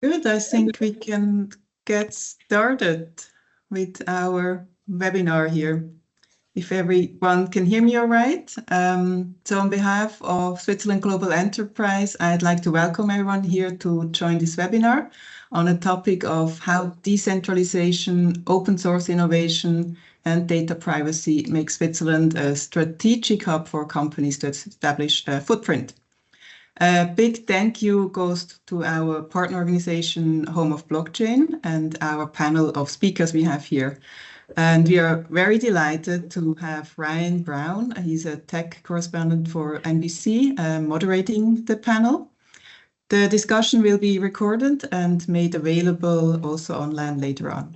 Good. I think we can get started with our webinar here. If everyone can hear me all right. So on behalf of Switzerland Global Enterprise, I'd like to welcome everyone here to join this webinar on a topic of how decentralization, open source innovation, and data privacy make Switzerland a strategic hub for companies to establish a footprint. A big thank you goes to our partner organization, Home of Blockchain, and our panel of speakers we have here. And we are very delighted to have Browne. He's a tech correspondent for NBC, moderating the panel. The discussion will be recorded and made available also online later on.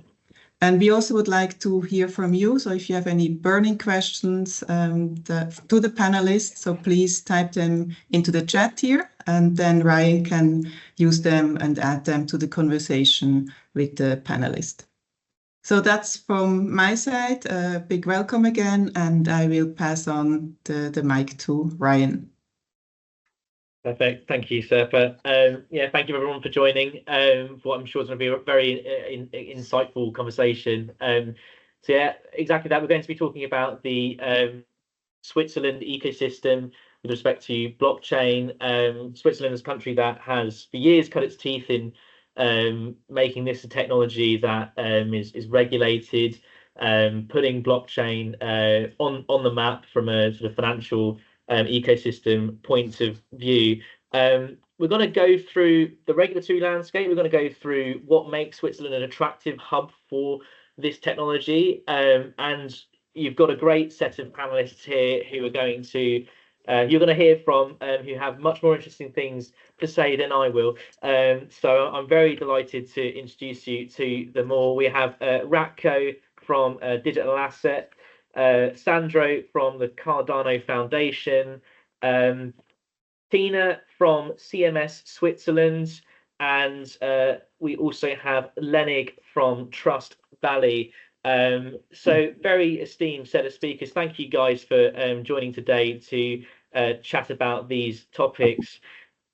And we also would like to hear from you. So if you have any burning questions to the panelists, so please type them into the chat here, and then Ryan can use them and add them to the conversation with the panelist. So that's from my side. A big welcome again, and I will pass on the mic to Ryan. Perfect. Thank you, Serpa. Yeah, thank you everyone for joining for what I'm sure is going to be a very insightful conversation. So yeah, exactly that. We're going to be talking about the Switzerland ecosystem with respect to blockchain. Switzerland is a country that has for years cut its teeth in making this a technology that is regulated, putting blockchain on the map from a sort of financial ecosystem point of view. We're going to go through the regulatory landscape. We're going to go through what makes Switzerland an attractive hub for this technology. And you've got a great set of panelists here who are going to you're going to hear from who have much more interesting things to say than I will. So I'm very delighted to introduce you to them all. We have Ratko from Digital Asset, Sandro from the Cardano Foundation, Tina from CMS Switzerland, and we also have Lennig from Trust Valley. So very esteemed set of speakers. Thank you guys for joining today to chat about these topics.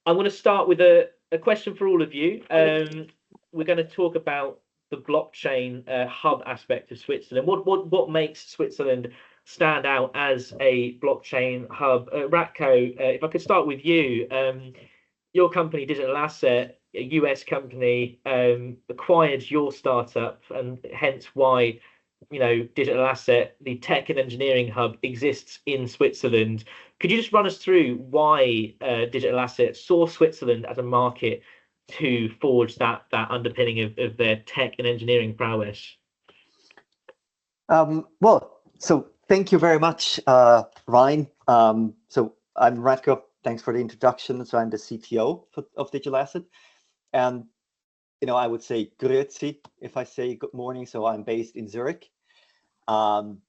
I'm going to start with a question for all of you. We're going to talk about the blockchain hub aspect of Switzerland. What makes Switzerland stand out as a blockchain hub? Ratko, if I could start with you, your company Digital Asset, a US company, acquired your startup, and hence why Digital Asset, the tech and engineering hub, exists in Switzerland. Could you just run us through why Digital Asset saw Switzerland as a market to forge that underpinning of their tech and engineering prowess? Well, so thank you very much, Ryan. So I'm Ratko. Thanks for the introduction. So I'm the CTO of Digital Asset. And, I would say grüezi if I say good morning. So I'm based in Zurich. And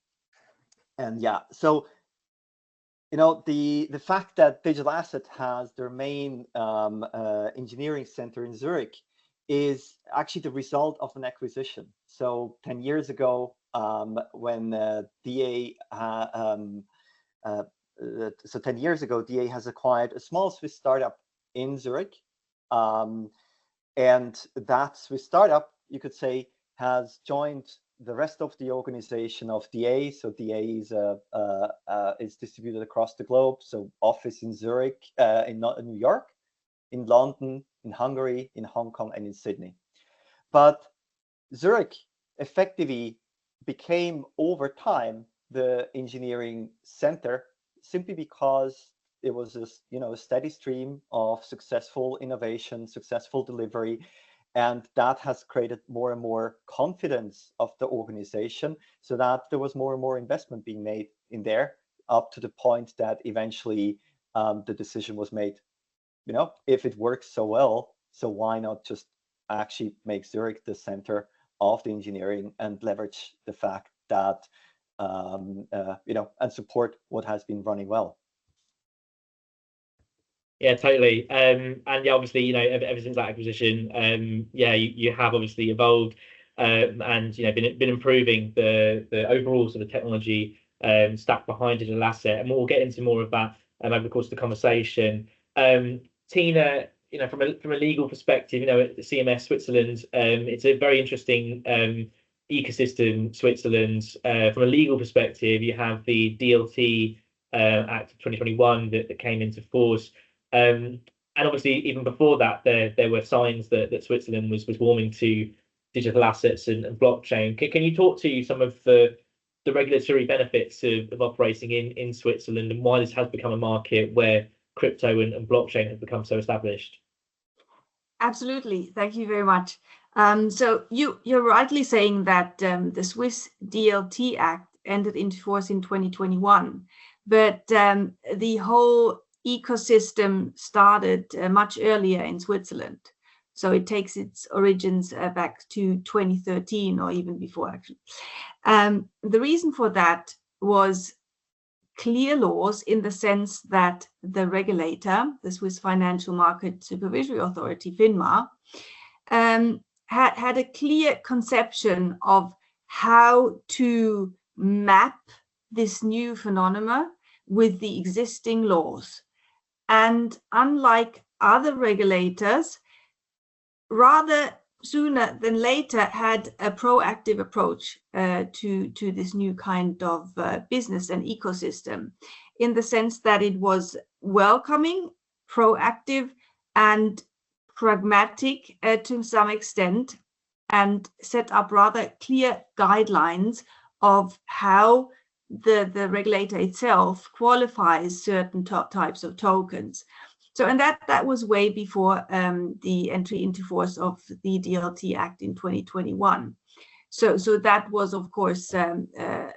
yeah, so, the fact that Digital Asset has their main engineering center in Zurich is actually the result of an acquisition. So 10 years ago, when DA, so 10 years ago, DA has acquired a small Swiss startup in Zurich. And that Swiss startup, you could say, has joined the rest of the organization of DA. So DA is distributed across the globe. So office in Zurich, in New York, in London, in Hungary, in Hong Kong, and in Sydney. But Zurich effectively became over time the engineering center simply because it was a steady stream of successful innovation, successful delivery, and that has created more and more confidence of the organization, so that there was more and more investment being made in there, up to the point that eventually the decision was made. If it works so well, so why not just actually make Zurich the center of the engineering and leverage the fact that and support what has been running well. Yeah, totally. And yeah, obviously, ever since that acquisition, yeah, you have obviously evolved and been improving the overall sort of technology stack behind Digital Asset, and we'll get into more of that over the course of the conversation. Tina, from a legal perspective, at the CMS Switzerland, it's a very interesting ecosystem. Switzerland, from a legal perspective, you have the DLT Act of 2021 that came into force, and obviously even before that, there were signs that Switzerland was warming to digital assets and blockchain. Can you talk to some of the regulatory benefits of operating in Switzerland, and why this has become a market where crypto and blockchain have become so established? Absolutely. Thank you very much. So you're rightly saying that the Swiss DLT Act entered into force in 2021, but the whole ecosystem started much earlier in Switzerland. So it takes its origins back to 2013 or even before, actually. The reason for that was clear laws, in the sense that the regulator, the Swiss Financial Market Supervisory Authority, FINMA, had a clear conception of how to map this new phenomenon with the existing laws. And unlike other regulators, rather sooner than later had a proactive approach to this new kind of business and ecosystem, in the sense that it was welcoming, proactive, and pragmatic to some extent, and set up rather clear guidelines of how the regulator itself qualifies certain types of tokens. So, and that was way before the entry into force of the DLT Act in 2021. So that was, of course, a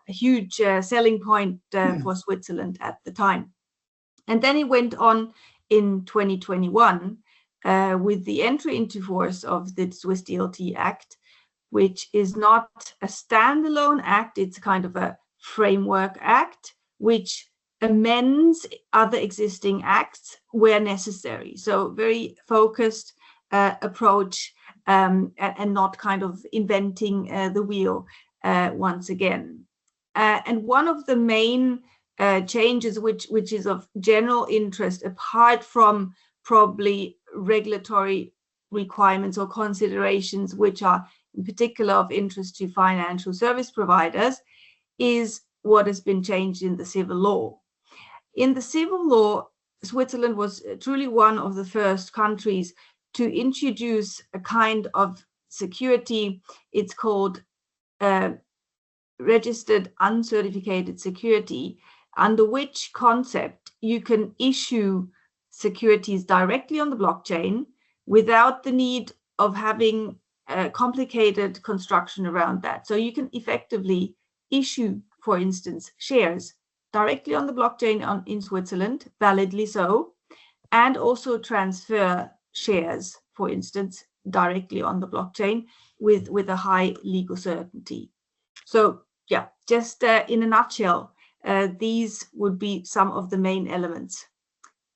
huge selling point for Switzerland at the time. And then it went on in 2021 with the entry into force of the Swiss DLT Act, which is not a standalone act. It's kind of a framework act, which amends other existing acts where necessary. So very focused approach, and not kind of inventing the wheel once again. And one of the main changes, which is of general interest, apart from probably regulatory requirements or considerations which are in particular of interest to financial service providers, is what has been changed in the civil law. In the civil law, Switzerland was truly one of the first countries to introduce a kind of security. It's called registered uncertificated security, under which concept you can issue securities directly on the blockchain without the need of having a complicated construction around that. So you can effectively issue, for instance, shares directly on the blockchain in Switzerland, validly so, and also transfer shares, for instance, directly on the blockchain with a high legal certainty. So yeah, just in a nutshell, these would be some of the main elements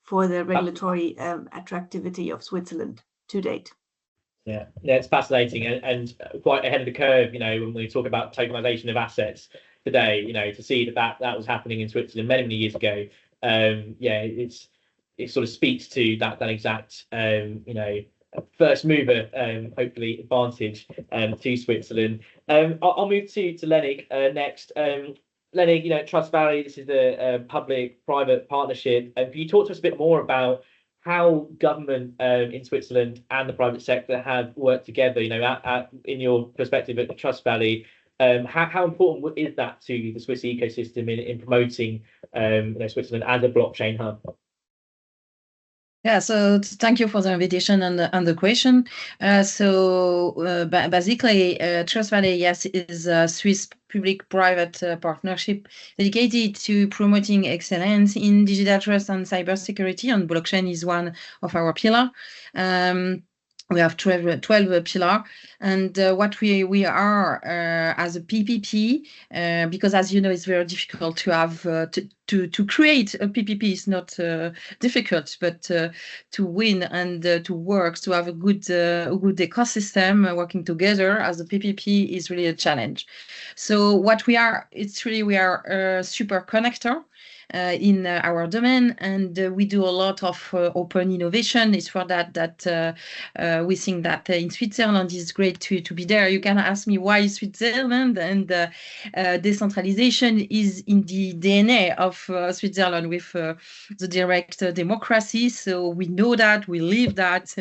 for the regulatory attractivity of Switzerland to date. Yeah, it's fascinating and quite ahead of the curve, when we talk about tokenization of assets today, to see that was happening in Switzerland many years ago. It sort of speaks to that exact first mover hopefully advantage to Switzerland. I'll move to Lennig next. Lennig, Trust Valley, this is the public-private partnership. Can you talk to us a bit more about how government in Switzerland and the private sector have worked together, in your perspective at Trust Valley? How important is that to the Swiss ecosystem in promoting Switzerland as a blockchain hub? Yeah, so thank you for the invitation and the question. Basically, Trust Valley, yes, is a Swiss public-private partnership dedicated to promoting excellence in digital trust and cybersecurity, and blockchain is one of our pillars. We have 12 pillars, and what we are as a PPP, because as you know, it's very difficult to have to create a PPP is not difficult, but to win and to work, to have a good ecosystem working together as a PPP is really a challenge. So what we are, we are a super connector. in our domain, and we do a lot of open innovation. It's for that we think that in Switzerland is great to be there. You can ask me why Switzerland, and decentralization is in the DNA of Switzerland with the direct democracy. So we know that, we live that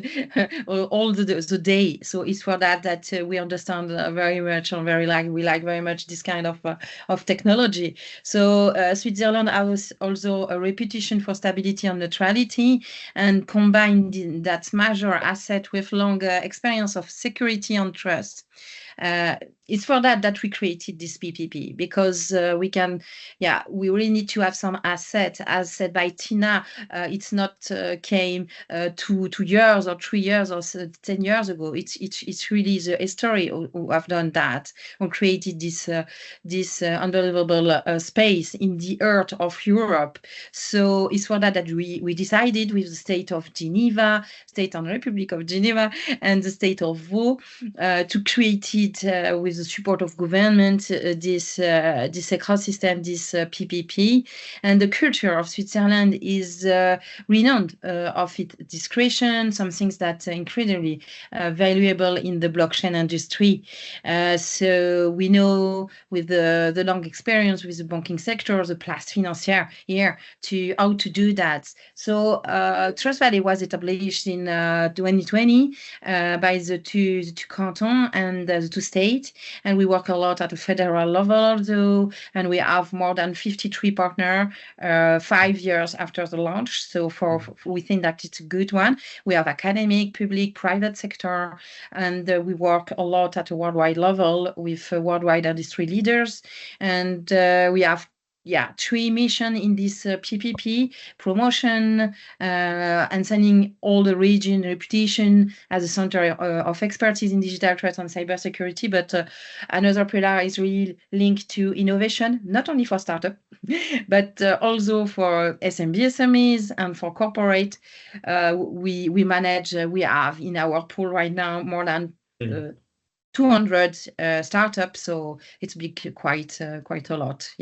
all the day. So it's for that we understand very much, and we like very much this kind of technology. So Switzerland has also a reputation for stability and neutrality, and combined that major asset with long experience of security and trust. It's for that we created this PPP, because we really need to have some asset. As said by Tina, it's not came 2 years or 3 years or 10 years ago. It's really the history who have done that and created this unbelievable space in the earth of Europe. So it's for that we decided with the state of Geneva, State and Republic of Geneva, and the state of Vaud to create it with the support of government, this ecosystem, this PPP. And the culture of Switzerland is renowned of its discretion, some things that are incredibly valuable in the blockchain industry. So we know with the long experience with the banking sector, the place financière here, to how to do that. So Trust Valley was established in 2020 by the two cantons and the two states, and we work a lot at the federal level also, and we have more than 53 partners 5 years after the launch. So we think that it's a good one. We have academic, public, private sector, and we work a lot at a worldwide level with worldwide industry leaders, and we have 3 missions in this PPP: promotion, and sending all the region reputation as a center of expertise in digital trust and cybersecurity. But another pillar is really linked to innovation, not only for startup, but also for SMB, SMEs, and for corporate. We manage. We have in our pool right now more than 200 startups, so it's big, quite a lot.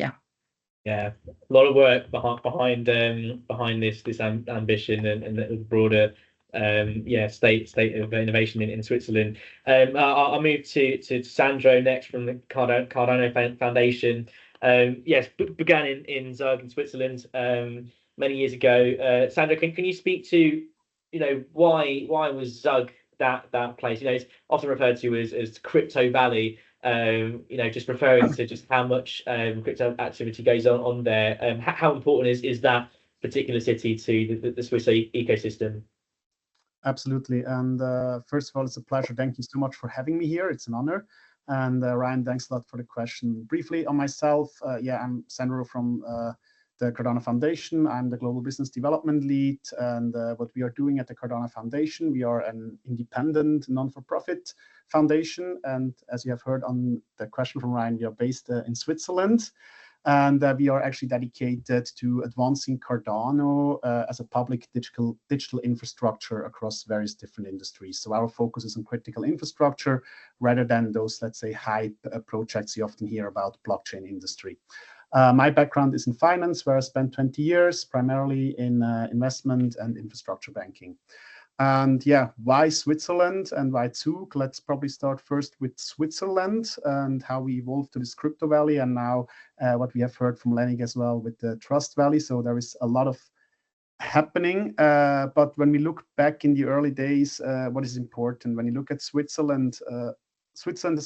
Yeah, a lot of work behind this ambition and the broader state of innovation in Switzerland. I'll move to Sandro next from the Cardano Foundation. Began in Zug in Switzerland many years ago. Sandro, can you speak to why was Zug that place? It's often referred to as Crypto Valley. Just referring to just how much crypto activity goes on there. How important is that particular city to the Swiss ecosystem? Absolutely. And first of all, it's a pleasure. Thank you so much for having me here. It's an honor. And Ryan, thanks a lot for the question. Briefly on myself, I'm Sandro from the Cardano Foundation. I'm the Global Business Development Lead. And what we are doing at the Cardano Foundation, we are an independent, non-for-profit foundation. And as you have heard on the question from Ryan, we are based in Switzerland. And we are actually dedicated to advancing Cardano as a public digital infrastructure across various different industries. So our focus is on critical infrastructure rather than those, let's say, hype projects you often hear about blockchain industry. My background is in finance, where I spent 20 years, primarily in investment and infrastructure banking. And why Switzerland and why Zug? Let's probably start first with Switzerland and how we evolved to this Crypto Valley, and now what we have heard from Lennig as well with the Trust Valley. So there is a lot of happening. But when we look back in the early days, what is important? When you look at Switzerland, Switzerland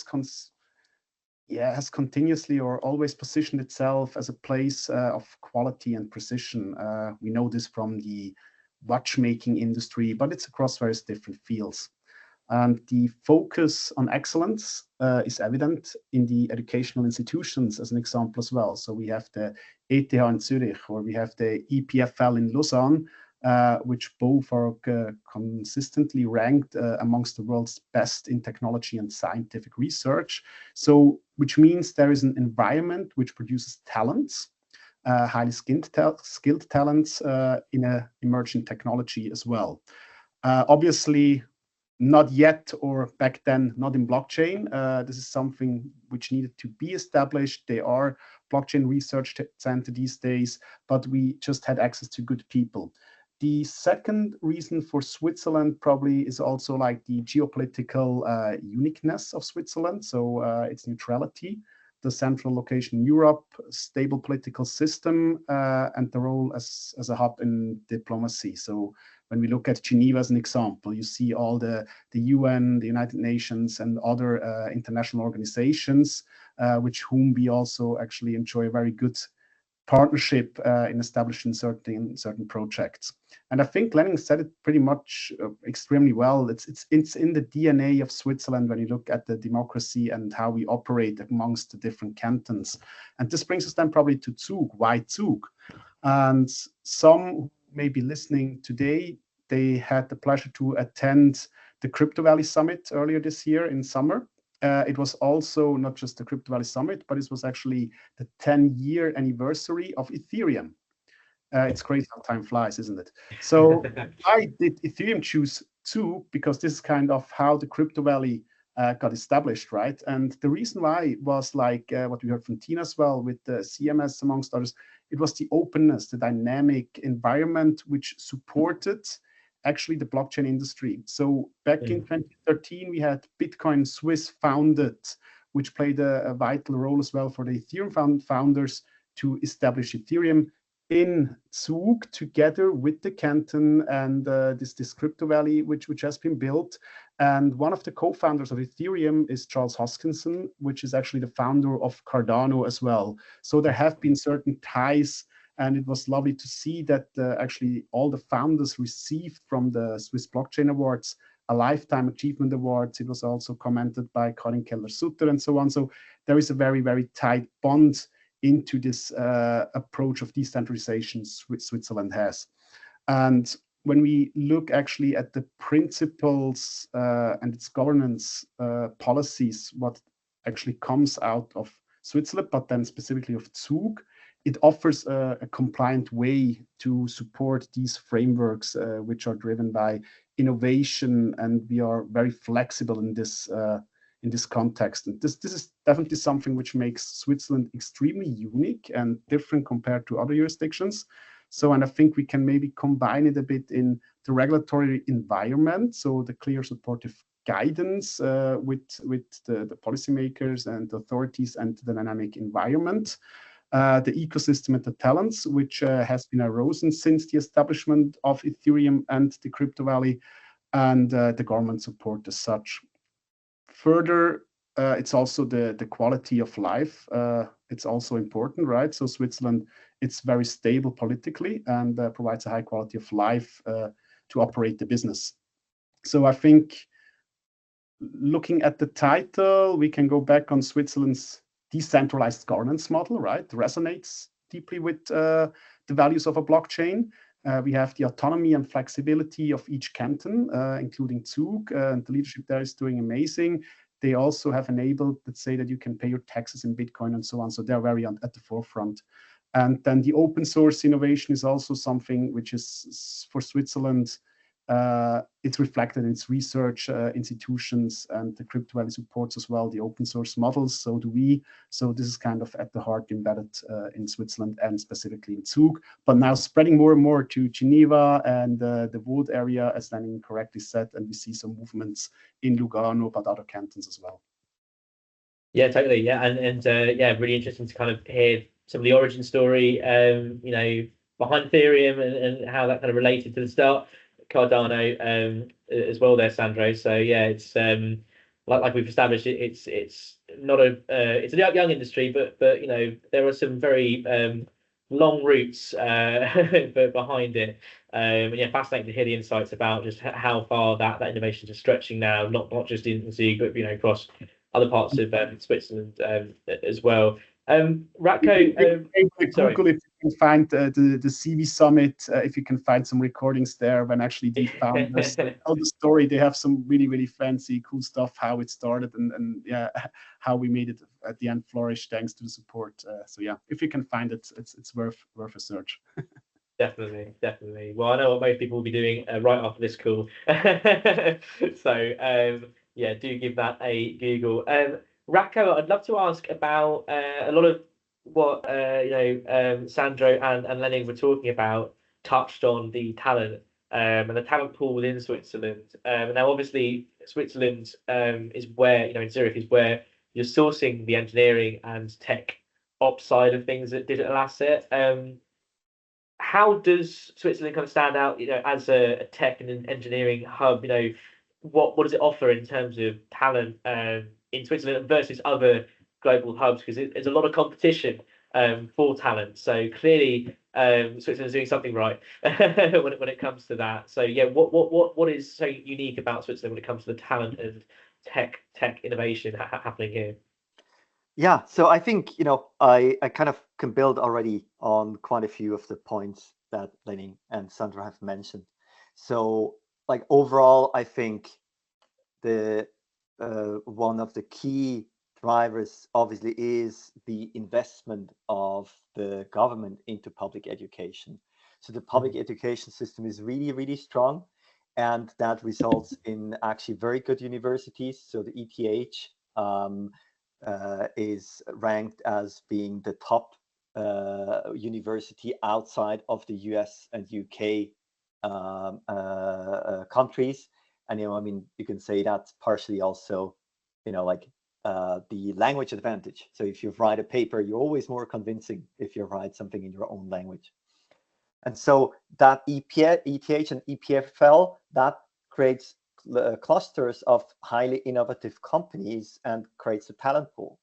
has continuously or always positioned itself as a place of quality and precision. We know this from the watchmaking industry, but it's across various different fields. And the focus on excellence is evident in the educational institutions as an example as well. So we have the ETH in Zurich, or we have the EPFL in Lausanne, which both are consistently ranked amongst the world's best in technology and scientific research. So, which means there is an environment which produces talents, highly skilled talents in an emerging technology as well. Obviously, not yet, or back then, not in blockchain. This is something which needed to be established. They are blockchain research center these days, but we just had access to good people. The second reason for Switzerland probably is also like the geopolitical uniqueness of Switzerland, so its neutrality, the central location in Europe, stable political system, and the role as a hub in diplomacy. So when we look at Geneva as an example, you see all the UN, the United Nations, and other international organizations, which whom we also actually enjoy a very good partnership in establishing certain projects. And I think Lennig said it pretty much extremely well. It's in the DNA of Switzerland when you look at the democracy and how we operate amongst the different cantons. And this brings us then probably to Zug. Why Zug? And some who may be listening today, they had the pleasure to attend the Crypto Valley Summit earlier this year in summer. It was also not just the Crypto Valley Summit, but it was actually the 10-year anniversary of Ethereum. It's crazy how time flies, isn't it? So I did Ethereum choose Zug because this is kind of how the Crypto Valley got established, right? And the reason why was like what we heard from Tina as well with the CMS amongst others. It was the openness, the dynamic environment which supported actually the blockchain industry. So back in 2013, we had Bitcoin Swiss founded, which played a vital role as well for the Ethereum founders to establish Ethereum in Zug together with the canton and this Crypto Valley, which has been built. And one of the co-founders of Ethereum is Charles Hoskinson, which is actually the founder of Cardano as well. So there have been certain ties. And it was lovely to see that actually all the founders received from the Swiss Blockchain Awards a Lifetime Achievement Award. It was also commented by Karin Keller-Sutter and so on. So there is a very, very tight bond into this approach of decentralization Switzerland has. And when we look actually at the principles and its governance policies, what actually comes out of Switzerland, but then specifically of Zug, it offers a compliant way to support these frameworks, which are driven by innovation, and we are very flexible in this context. And this is definitely something which makes Switzerland extremely unique and different compared to other jurisdictions. So, and I think we can maybe combine it a bit in the regulatory environment, so the clear supportive guidance with the policymakers and authorities and the dynamic environment. The ecosystem and the talents, which has been arisen since the establishment of Ethereum and the Crypto Valley, and the government support as such. Further, it's also the quality of life. It's also important, right? So Switzerland, it's very stable politically and provides a high quality of life to operate the business. So I think looking at the title, we can go back on Switzerland's decentralized governance model, right? Resonates deeply with the values of a blockchain. We have the autonomy and flexibility of each canton, including Zug, and the leadership there is doing amazing. They also have enabled, let's say, that you can pay your taxes in Bitcoin and so on. So they're very at the forefront. And then the open source innovation is also something which is for Switzerland. It's reflected in its research institutions, and the Crypto Valley supports as well the open source models. So do we. So this is kind of at the heart embedded in Switzerland and specifically in Zug, but now spreading more and more to Geneva and the Vaud area, as Lennig correctly said, and we see some movements in Lugano, but other cantons as well. Yeah, totally. Yeah, and yeah, really interesting to kind of hear some of the origin story, you know, behind Ethereum and how that kind of related to the start. Cardano as well there, Sandro. So yeah, it's like we've established, it's not a it's a young industry, but you know, there are some very long roots behind it. And yeah, fascinating to hear the insights about just how far that innovation is stretching now, not just in Zug, but you know, across other parts of Switzerland as well. Ratko, sorry. Google, if you can find the CV Summit, if you can find some recordings there when actually the founders tell the story. They have some really fancy, cool stuff, how it started and yeah, how we made it at the end flourish thanks to the support. So yeah, if you can find it, it's worth a search. Definitely. Well, I know what most people will be doing right after this call. So yeah, do give that a Google. Ratko, I'd love to ask about a lot of what Sandro and Lennig were talking about touched on the talent and the talent pool within Switzerland. Now, obviously, Switzerland is where, in Zurich is where you're sourcing the engineering and tech ops side of things at Digital Asset. How does Switzerland kind of stand out, as a tech and engineering hub? What does it offer in terms of talent in Switzerland versus other global hubs? Because there's a lot of competition for talent. So clearly, Switzerland's doing something right when it comes to that. So yeah, what is so unique about Switzerland when it comes to the talent and tech innovation happening here? Yeah, so I think, I kind of can build already on quite a few of the points that Lenny and Sandra have mentioned. So like overall, I think the one of the key drivers obviously is the investment of the government into public education. So the public education system is really, really strong, and that results in actually very good universities. So the ETH is ranked as being the top university outside of the US and UK countries. And you can say that's partially also, the language advantage. So if you write a paper, you're always more convincing if you write something in your own language. And so that ETH and EPFL, that creates clusters of highly innovative companies and creates a talent pool.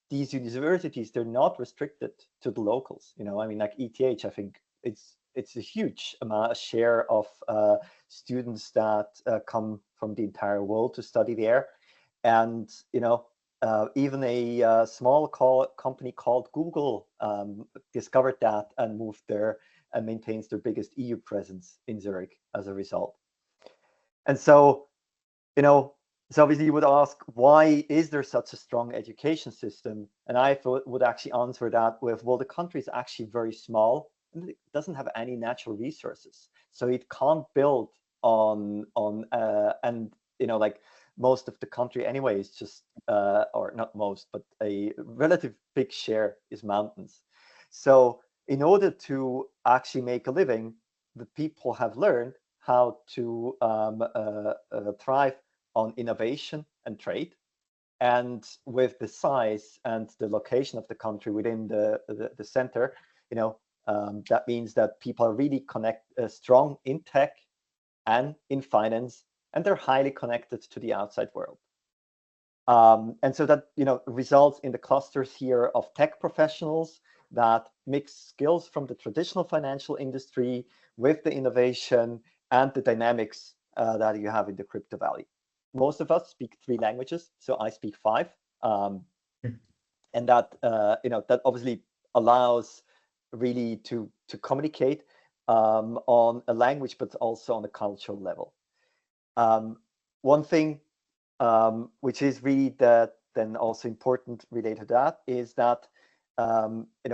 These universities, they're not restricted to the locals. Like ETH, I think it's a huge share of students that come from the entire world to study there. And even a small company called Google discovered that and moved there and maintains their biggest EU presence in Zurich as a result. And so, so obviously you would ask, why is there such a strong education system? And I would actually answer that with, well, the country is actually very small and it doesn't have any natural resources. So it can't build on and, like most of the country anyway is just, or not most, but a relative big share is mountains. So in order to actually make a living, the people have learned how to thrive on innovation and trade. And with the size and the location of the country within the center, that means that people are really strong in tech and in finance, and they're highly connected to the outside world. And so that results in the clusters here of tech professionals that mix skills from the traditional financial industry with the innovation and the dynamics that you have in the crypto valley. Most of us speak 3 languages, so I speak 5, and that that obviously allows really to communicate on a language, but also on a cultural level. One thing which is really then also important related to that is that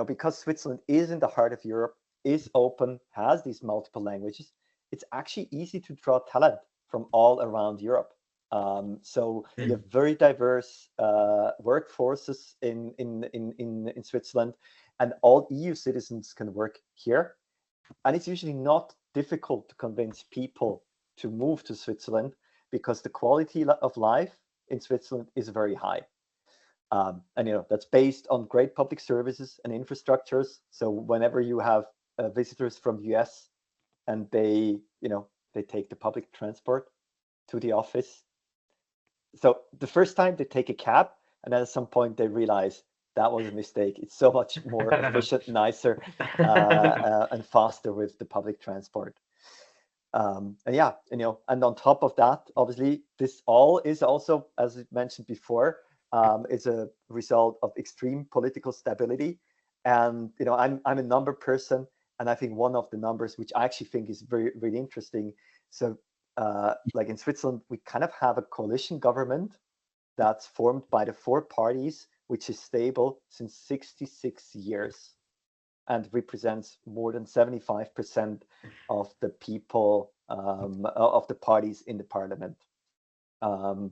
because Switzerland is in the heart of Europe, is open, has these multiple languages, it's actually easy to draw talent from all around Europe. So you have very diverse workforces in Switzerland, and all EU citizens can work here. And it's usually not difficult to convince people to move to Switzerland because the quality of life in Switzerland is very high. And that's based on great public services and infrastructures. So whenever you have visitors from the US and they take the public transport to the office. So the first time they take a cab, and then at some point they realize that was a mistake. It's so much more efficient, nicer, and faster with the public transport. And yeah, and on top of that, obviously, this all is also, as I mentioned before, is a result of extreme political stability. And I'm a number person, and I think one of the numbers which I actually think is very, really interesting. So like in Switzerland, we kind of have a coalition government that's formed by the 4 parties, which is stable since 66 years and represents more than 75% of the people, of the parties in the parliament. Wow.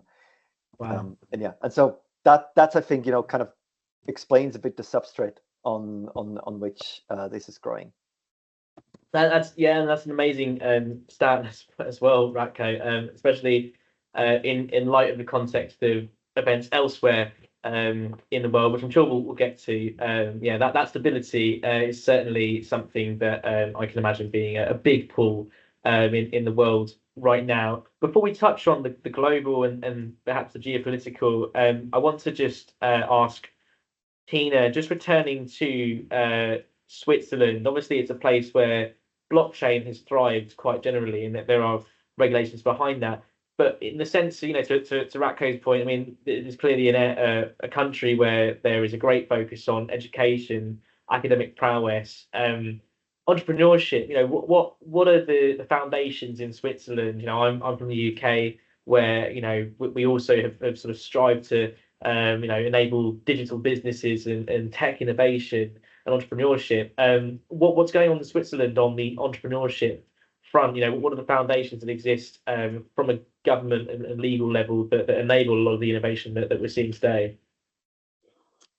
And yeah, and so that's I think kind of explains a bit the substrate on which this is growing. That's an amazing stat as well, Ratko, especially in light of the context of events elsewhere in the world, which I'm sure we'll get to. That stability is certainly something that I can imagine being a big pull in the world right now. Before we touch on the global and perhaps the geopolitical, I want to just ask Tina, just returning to Switzerland. Obviously, it's a place where blockchain has thrived quite generally, and that there are regulations behind that. But in the sense, to Ratko's point, I mean, it is clearly a country where there is a great focus on education, academic prowess, entrepreneurship. What are the foundations in Switzerland? I'm from the UK, where we also have sort of strived to enable digital businesses and tech innovation and entrepreneurship. What's going on in Switzerland on the entrepreneurship front? What are the foundations that exist from a government and legal level that enable a lot of the innovation that we're seeing today?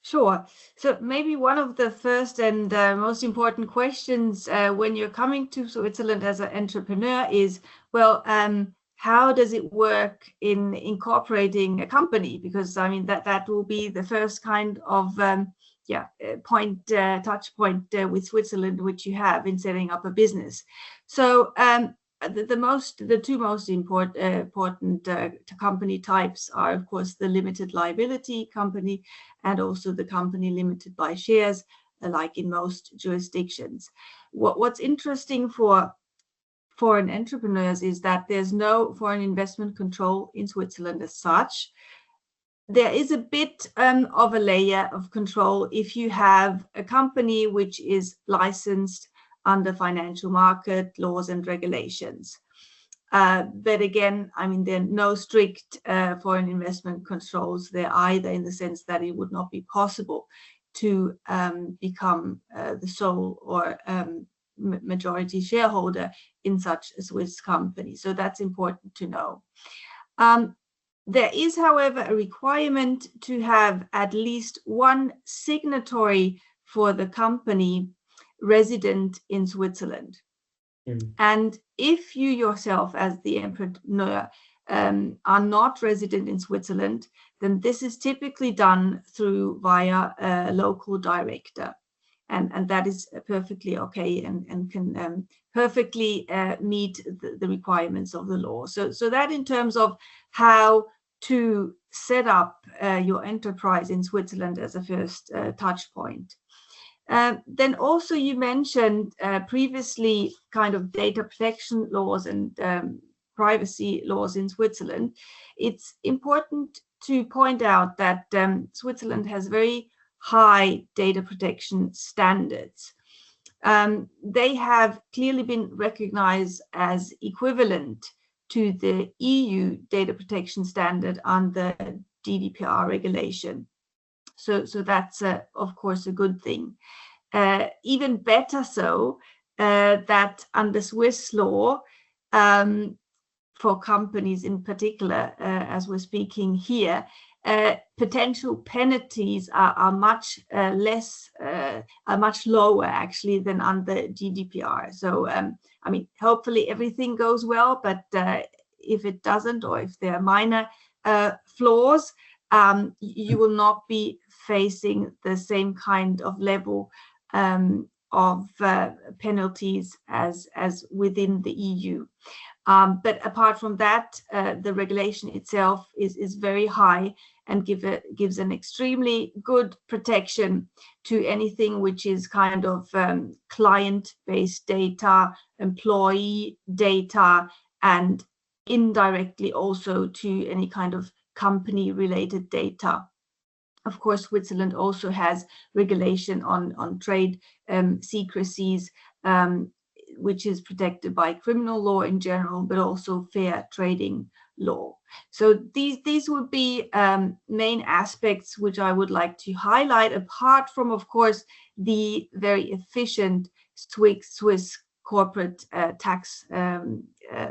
Sure. So maybe one of the first and most important questions when you're coming to Switzerland as an entrepreneur is, well, how does it work in incorporating a company? Because I mean that will be the first kind of touch point with Switzerland, which you have in setting up a business. So the two most important company types are, of course, the limited liability company and also the company limited by shares, like in most jurisdictions. What's interesting for foreign entrepreneurs is that there's no foreign investment control in Switzerland as such. There is a bit of a layer of control if you have a company which is licensed under financial market laws and regulations. But again, I mean, there are no strict foreign investment controls there either, in the sense that it would not be possible to become the sole or majority shareholder in such a Swiss company. So that's important to know. There is, however, a requirement to have at least one signatory for the company resident in Switzerland. And if you yourself, as the entrepreneur, are not resident in Switzerland, then this is typically done via a local director. And that is perfectly okay and can perfectly meet the requirements of the law. So that in terms of how to set up your enterprise in Switzerland as a first touch point. Then also you mentioned previously kind of data protection laws and privacy laws in Switzerland. It's important to point out that Switzerland has very high data protection standards. They have clearly been recognized as equivalent to the EU data protection standard under GDPR regulation. So that's, of course, a good thing. Even better so, that under Swiss law, for companies in particular, as we're speaking here, potential penalties are much lower actually than under GDPR. So, I mean, hopefully everything goes well, but if it doesn't, or if there are minor flaws, you will not be facing the same kind of level of penalties as within the EU. But apart from that, the regulation itself is very high and gives an extremely good protection to anything which is kind of client-based data, employee data, and indirectly also to any kind of company-related data. Of course, Switzerland also has regulation on trade secrecies, which is protected by criminal law in general, but also fair trading law. So these would be main aspects which I would like to highlight, apart from, of course, the very efficient Swiss corporate tax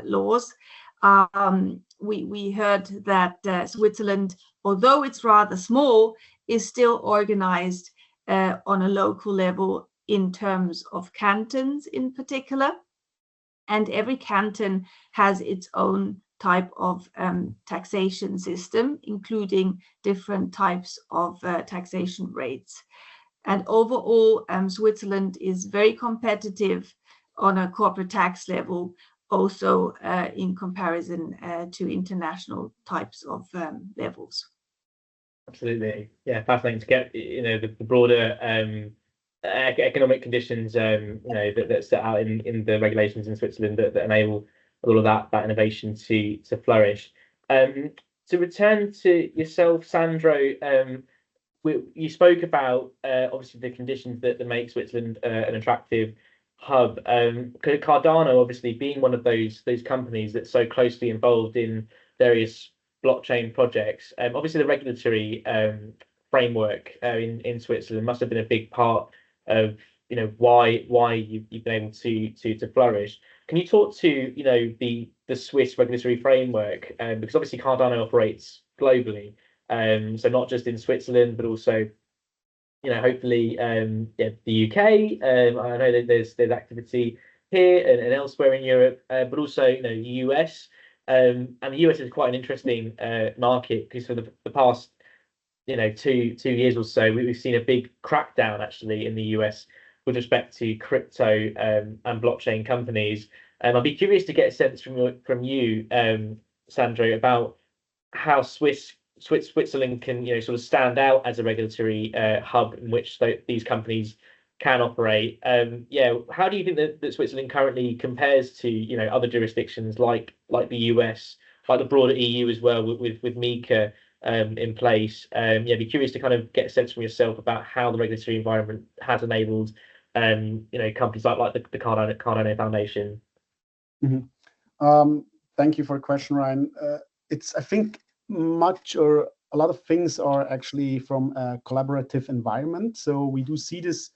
laws. We heard that Switzerland, although it's rather small, is still organized on a local level in terms of cantons in particular. And every canton has its own type of taxation system, including different types of taxation rates. And overall, Switzerland is very competitive on a corporate tax level, also in comparison to international types of levels. Absolutely, yeah, fascinating to get the broader economic conditions that set out in the regulations in Switzerland that enable all of that innovation to flourish. To return to yourself, Sandro, you spoke about obviously the conditions that make Switzerland an attractive hub. Cardano obviously being one of those companies that's so closely involved in various blockchain projects. Obviously the regulatory framework in Switzerland must have been a big part of why you've been able to flourish. Can you talk to the Swiss regulatory framework, because obviously Cardano operates globally, so not just in Switzerland but also hopefully the UK. I know that there's activity here and elsewhere in Europe, but also the US. And the US is quite an interesting market, because for the past 2 years or so, we've seen a big crackdown actually in the US with respect to crypto and blockchain companies. I'd be curious to get a sense from you, Sandro, about how Switzerland can sort of stand out as a regulatory hub in which these companies can operate. How do you think that Switzerland currently compares to other jurisdictions like the US, like the broader EU as well, with MiCA in place? Be curious to kind of get a sense from yourself about how the regulatory environment has enabled companies like the Cardano Foundation. Mm-hmm. Thank you for the question, Ryan. I think a lot of things are actually from a collaborative environment. So we do see this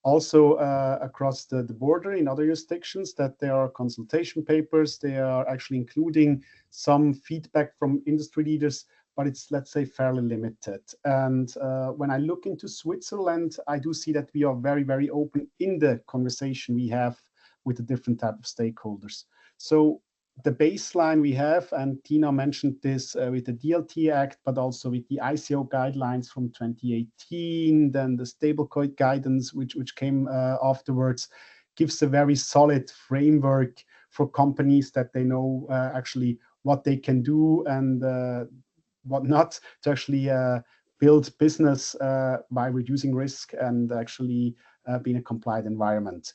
also across the border in other jurisdictions, that there are consultation papers. They are actually including some feedback from industry leaders, but it's, let's say, fairly limited. And when I look into Switzerland, I do see that we are very, very open in the conversation we have with the different type of stakeholders. So the baseline we have, and Tina mentioned this with the DLT Act, but also with the ICO guidelines from 2018, then the stablecoin guidance, which came afterwards, gives a very solid framework for companies that they know actually what they can do and what not, to actually build business by reducing risk and actually be in a compliant environment.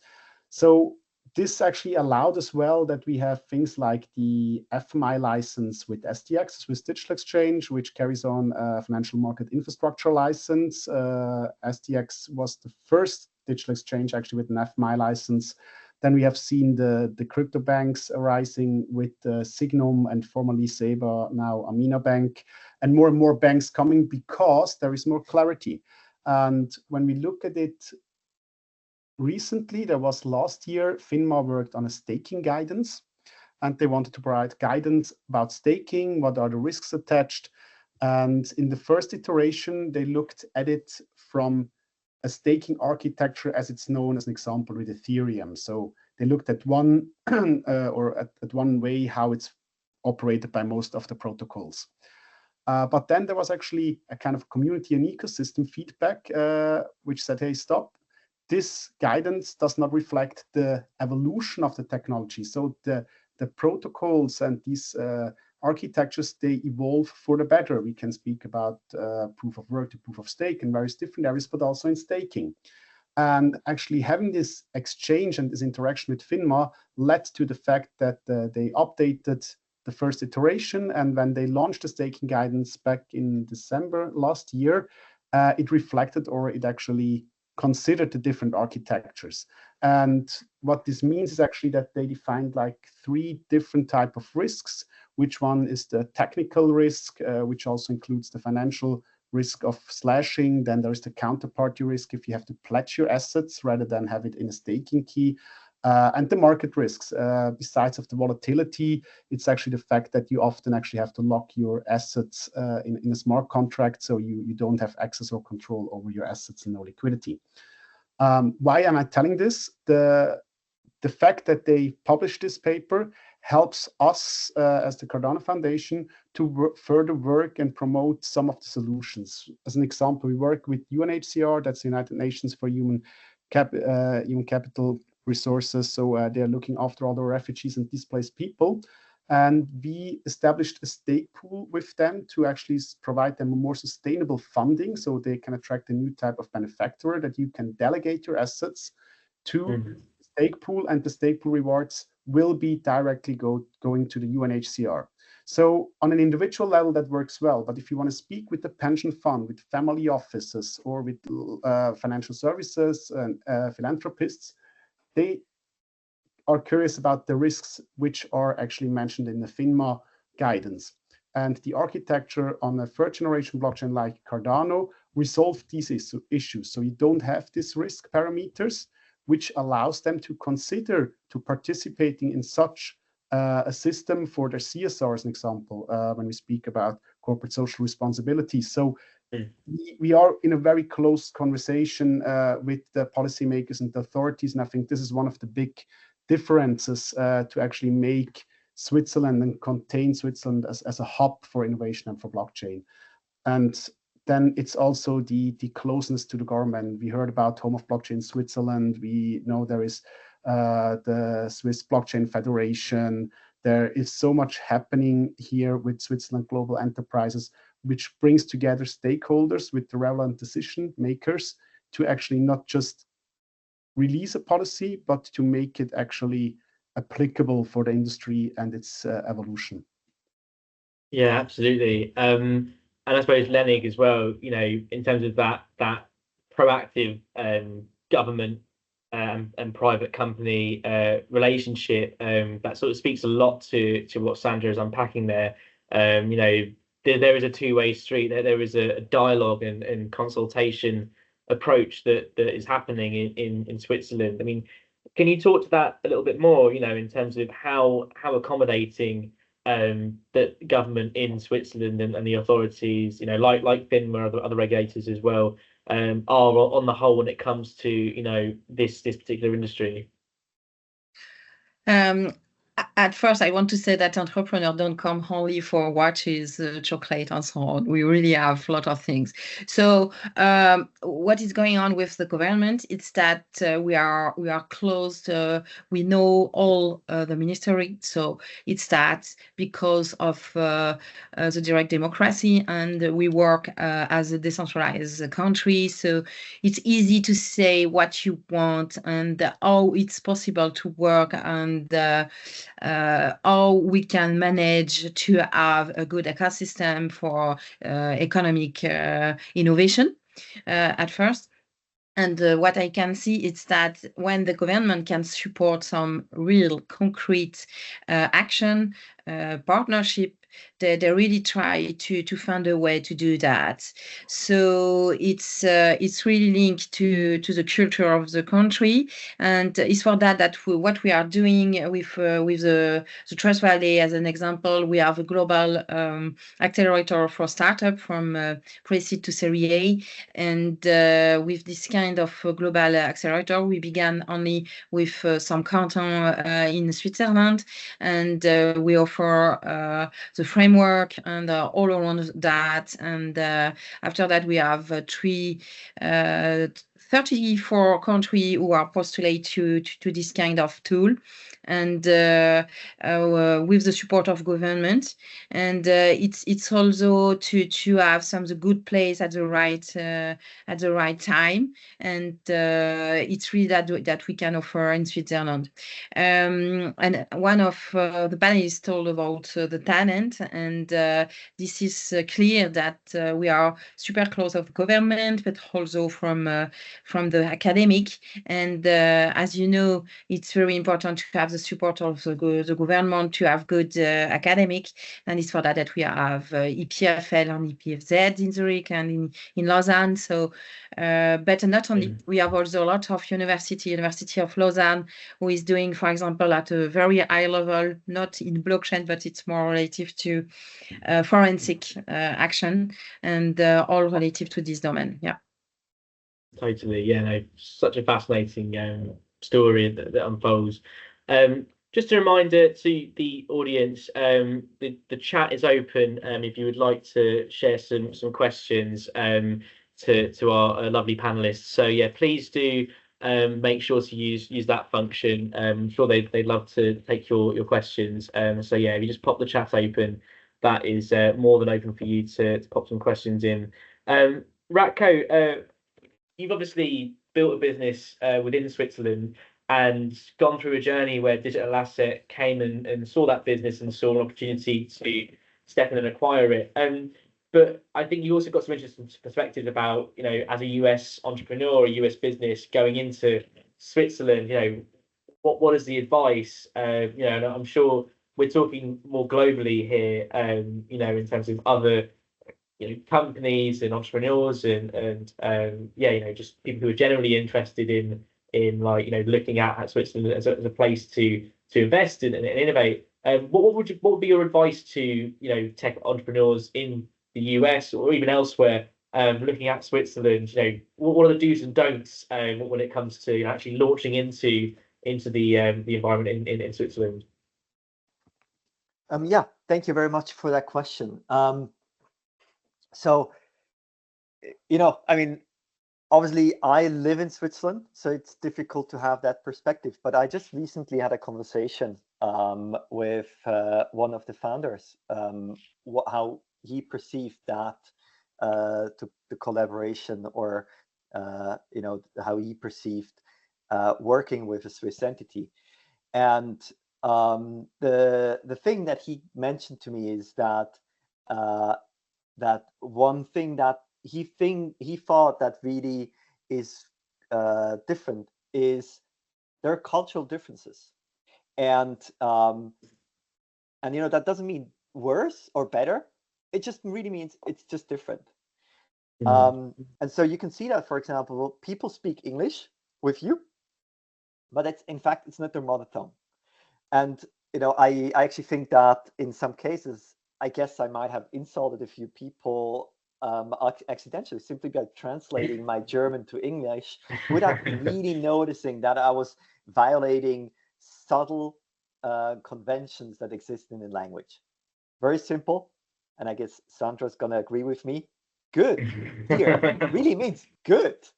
So this actually allowed as well that we have things like the FMI license with SDX, Swiss Digital Exchange, which carries on a financial market infrastructure license. SDX was the first digital exchange actually with an FMI license. Then we have seen the crypto banks arising with Signum and formerly Saber, now Amina Bank, and more banks coming because there is more clarity. And when we look at it, recently, there was last year, FINMA worked on a staking guidance, and they wanted to provide guidance about staking, what are the risks attached. And in the first iteration, they looked at it from a staking architecture as it's known, as an example, with Ethereum. So they looked at one at one way how it's operated by most of the protocols. But then there was actually a kind of community and ecosystem feedback, which said, hey, stop. This guidance does not reflect the evolution of the technology. So the protocols and these architectures, they evolve for the better. We can speak about proof of work to proof of stake in various different areas, but also in staking. And actually having this exchange and this interaction with FINMA led to the fact that they updated the first iteration. And when they launched the staking guidance back in December last year, it reflected, or it actually considered, the different architectures. And what this means is actually that they defined like 3 different types of risks, which one is the technical risk, which also includes the financial risk of slashing. Then there is the counterparty risk if you have to pledge your assets rather than have it in a staking key. And the market risks, besides of the volatility, it's actually the fact that you often actually have to lock your assets in a smart contract, so you don't have access or control over your assets and no liquidity. Why am I telling this? The fact that they published this paper helps us as the Cardano Foundation to further work and promote some of the solutions. As an example, we work with UNHCR, that's the United Nations for Human Capital Resources. So they're looking after all the refugees and displaced people. And we established a stake pool with them to actually provide them a more sustainable funding, so they can attract a new type of benefactor that you can delegate your assets to stake pool, and the stake pool rewards will be directly going to the UNHCR. So on an individual level, that works well. But if you want to speak with the pension fund, with family offices, or with financial services and philanthropists, they are curious about the risks which are actually mentioned in the FINMA guidance. And the architecture on a third generation blockchain like Cardano resolved these issues. So you don't have these risk parameters, which allows them to consider to participating in such a system for their CSR, as an example, when we speak about corporate social responsibility. So we are in a very close conversation with the policymakers and the authorities, and I think this is one of the big differences to actually make Switzerland and contain Switzerland as a hub for innovation and for blockchain. And then it's also the closeness to the government. We heard about Home of Blockchain Switzerland. We know there is the Swiss Blockchain Federation. There is so much happening here with Switzerland Global Enterprises, which brings together stakeholders with the relevant decision makers to actually not just release a policy, but to make it actually applicable for the industry and its evolution. Yeah, absolutely. And I suppose Lennig as well, you know, in terms of that proactive government and private company relationship, that sort of speaks a lot to what Sandro is unpacking there. You know, there is a two-way street. There is a dialogue and consultation approach that is happening in Switzerland. I mean, can you talk to that a little bit more, you know, in terms of how accommodating the government in Switzerland and the authorities, you know, like FINMA, other regulators as well, are on the whole when it comes to, you know, this particular industry? At first, I want to say that entrepreneurs don't come only for watches, chocolate, and so on. We really have a lot of things. So, what is going on with the government? It's that we are close. We know all the ministry. So it's that because of the direct democracy, and we work as a decentralized country. So it's easy to say what you want and how it's possible to work, and how we can manage to have a good ecosystem for economic innovation at first. And what I can see is that when the government can support some real concrete action, partnership, they really try to find a way to do that. So it's really linked to the culture of the country, and it's for that what we are doing with the Trust Valley as an example. We have a global accelerator for startup from pre-seed to Series A, and with this kind of global accelerator, we began only with some canton in Switzerland, and we offer the framework and all around that. And after that, we have 34 countries who are postulate to this kind of tool, and with the support of government. And it's also to have some good place at the right time, and it's really that we can offer in Switzerland. And one of the panelists told about the talent. government, and this is clear that we are super close of government, but also from the academic. And as you know, it's very important to have the support of the government, to have good academic, and it's for that we have EPFL and EPFZ in Zurich and in Lausanne. So, but not only, we have also a lot of University of Lausanne, who is doing, for example, at a very high level, not in blockchain, but it's more relative to forensic action, and all relative to this domain. Yeah. Totally. Yeah, no, such a fascinating story that unfolds. Just a reminder to the audience, the chat is open if you would like to share some questions to our lovely panelists. So yeah, please do make sure to use that function. I'm sure they'd love to take your questions. So yeah, if you just pop the chat open, that is more than open for you to pop some questions in. Ratko, you've obviously built a business within Switzerland and gone through a journey where digital asset came and saw that business and saw an opportunity to step in and acquire it. But I think you also got some interesting perspectives about, as a US entrepreneur, a US business going into Switzerland, what is the advice? And I'm sure we're talking more globally here, in terms of other companies and entrepreneurs and just people who are generally interested in looking at Switzerland as a place to invest in and innovate. What would be your advice to tech entrepreneurs in the US or even elsewhere looking at Switzerland? What are the do's and don'ts when it comes to actually launching into the environment in Switzerland? Yeah, thank you very much for that question. So, I mean, obviously I live in Switzerland, so it's difficult to have that perspective. But I just recently had a conversation with one of the founders, how he perceived that the collaboration, or how he perceived working with a Swiss entity. And the thing that he mentioned to me is that that one thing that he thought that really is different is there are cultural differences, and that doesn't mean worse or better. It just really means it's just different. And so you can see that, for example, people speak English with you, but in fact it's not their mother tongue. And I actually think that in some cases, I guess I might have insulted a few people accidentally, simply by translating my German to English without really noticing that I was violating subtle conventions that exist in the language. Very simple, and I guess Sandro's gonna agree with me. Good here really means good.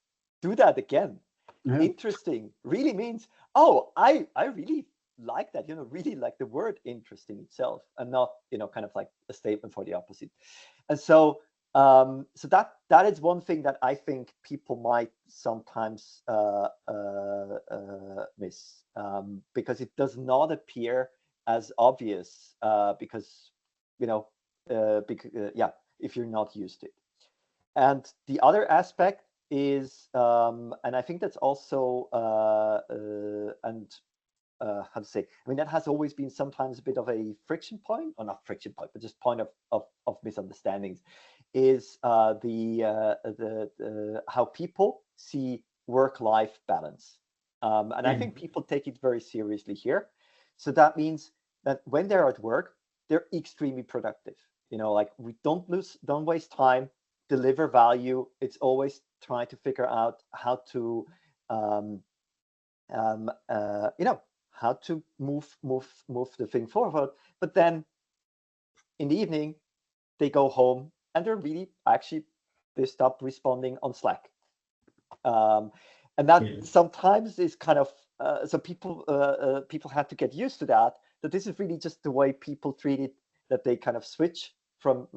Do that again. Yeah. Interesting really means, oh, I really like that, really like the word interesting itself, and not kind of like a statement for the opposite. And so so that is one thing that I think people might sometimes miss, because it does not appear as obvious, because if you're not used to it. And the other aspect is, and I think that's also how to say, I mean, that has always been sometimes a bit of a friction point, or not friction point, but just point of misunderstandings, is how people see work-life balance. And I think people take it very seriously here. So that means that when they're at work, they're extremely productive. Like, we don't waste time, deliver value. It's always trying to figure out how to how to move the thing forward. But then in the evening, they go home and they're really they stop responding on Slack. And that sometimes is kind of, so people have to get used to that this is really just the way people treat it, that they kind of switch from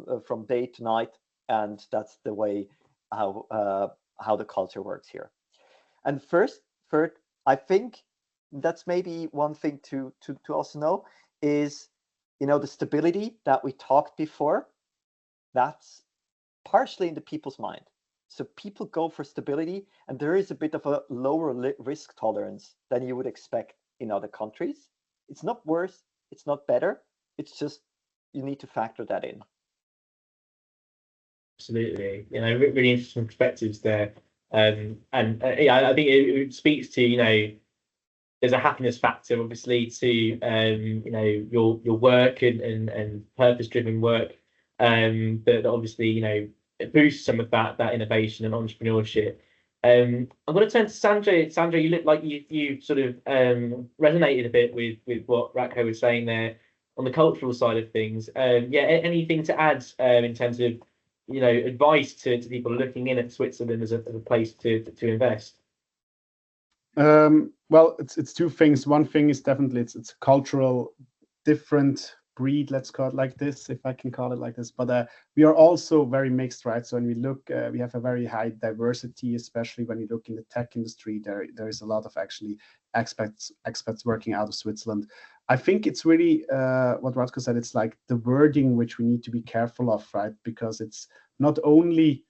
day to night. And that's the way how the culture works here. And third, I think that's maybe one thing to also know is the stability that we talked before, that's partially in the people's mind. So people go for stability, and there is a bit of a lower risk tolerance than you would expect in other countries. It's not worse, it's not better, it's just you need to factor that in. Absolutely, really interesting perspectives there. And yeah, I think it speaks to, there's a happiness factor, obviously, to your work and purpose-driven work, that obviously it boosts some of that innovation and entrepreneurship. I'm going to turn to Sandro. Sandro, you look like you sort of resonated a bit with what Ratko was saying there on the cultural side of things. Yeah, anything to add in terms of advice to people looking in at Switzerland as a place to invest? Well, it's two things. One thing is definitely it's a cultural different breed, let's call it like this, if I can call it like this. But we are also very mixed, right? So when we look, we have a very high diversity, especially when you look in the tech industry. There is a lot of actually expats working out of Switzerland. I think it's really what Ratko said. It's like the wording which we need to be careful of, right? Because it's not only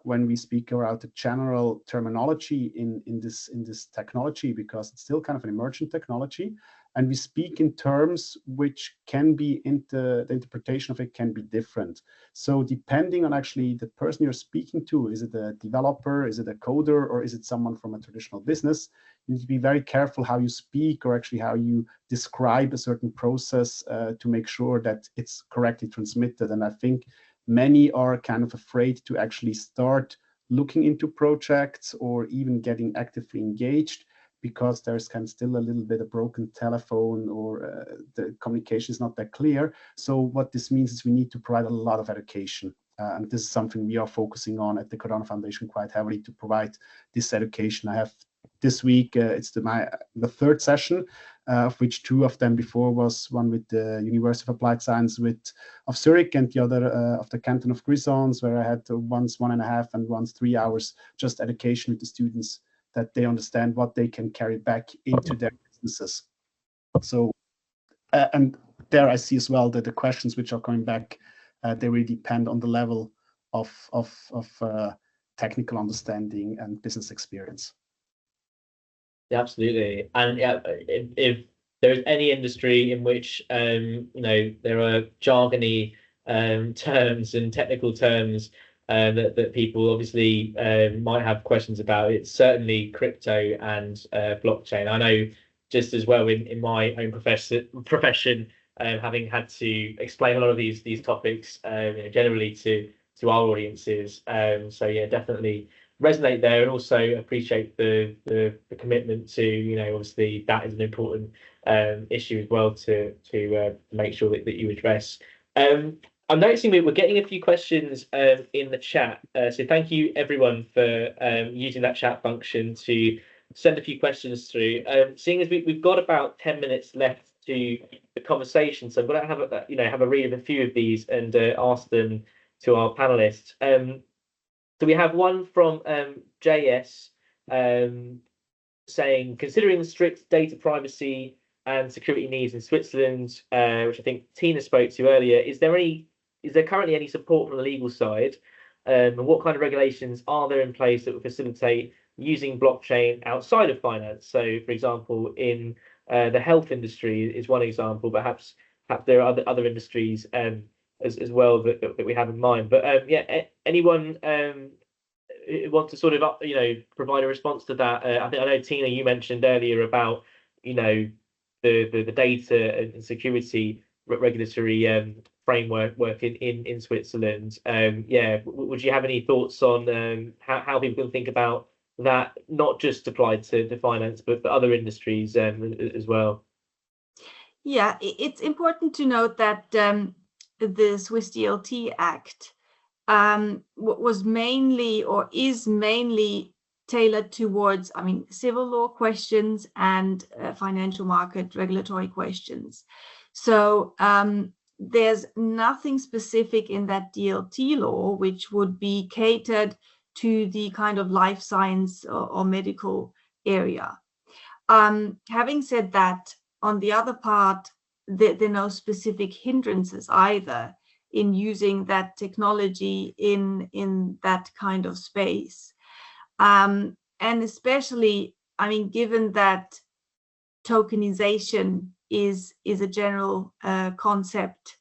when we speak about the general terminology in this technology, because it's still kind of an emergent technology, and we speak in terms which can be the interpretation of it can be different. So depending on actually the person you're speaking to, is it a developer, is it a coder, or is it someone from a traditional business, you need to be very careful how you speak or actually how you describe a certain process to make sure that it's correctly transmitted. And I think many are kind of afraid to actually start looking into projects or even getting actively engaged, because there's kind of still a little bit of broken telephone, or the communication is not that clear. So what this means is we need to provide a lot of education. And this is something we are focusing on at the Cardano Foundation quite heavily, to provide this education. I have this week, it's the third session, of which two of them before was one with the University of Applied Science of Zurich, and the other of the Canton of Grisons, where I had once 1.5 and once 3 hours just education with the students, that they understand what they can carry back into their businesses. So, and there I see as well that the questions which are coming back, they really depend on the level of technical understanding and business experience. Yeah, absolutely. And yeah, if there's any industry in which there are jargony terms and technical terms that people obviously might have questions about, it's certainly crypto and blockchain. I know just as well in my own profession, having had to explain a lot of these topics generally to our audiences. So yeah, definitely resonate there, and also appreciate the commitment to obviously that is an important issue as well to make sure that you address. I'm noticing we're getting a few questions in the chat, so thank you everyone for using that chat function to send a few questions through. Seeing as we've got about 10 minutes left to the conversation, so I'm going to have a read of a few of these and ask them to our panelists. So we have one from JS saying, considering the strict data privacy and security needs in Switzerland, which I think Tina spoke to earlier, is there currently any support from the legal side? And what kind of regulations are there in place that would facilitate using blockchain outside of finance? So, for example, in the health industry is one example. Perhaps there are other industries as well that we have in mind. But yeah, anyone want to sort of provide a response to that? I know Tina, you mentioned earlier about the data and security regulatory framework in Switzerland. Yeah, would you have any thoughts on how people can think about that, not just applied to finance, but for other industries as well? Yeah, it's important to note that the Swiss DLT Act was mainly, or is mainly, tailored towards, civil law questions and financial market regulatory questions. So there's nothing specific in that DLT law which would be catered to the kind of life science or medical area. Having said that, on the other part, there are no specific hindrances either in using that technology in that kind of space. And especially, I mean, given that tokenization is a general concept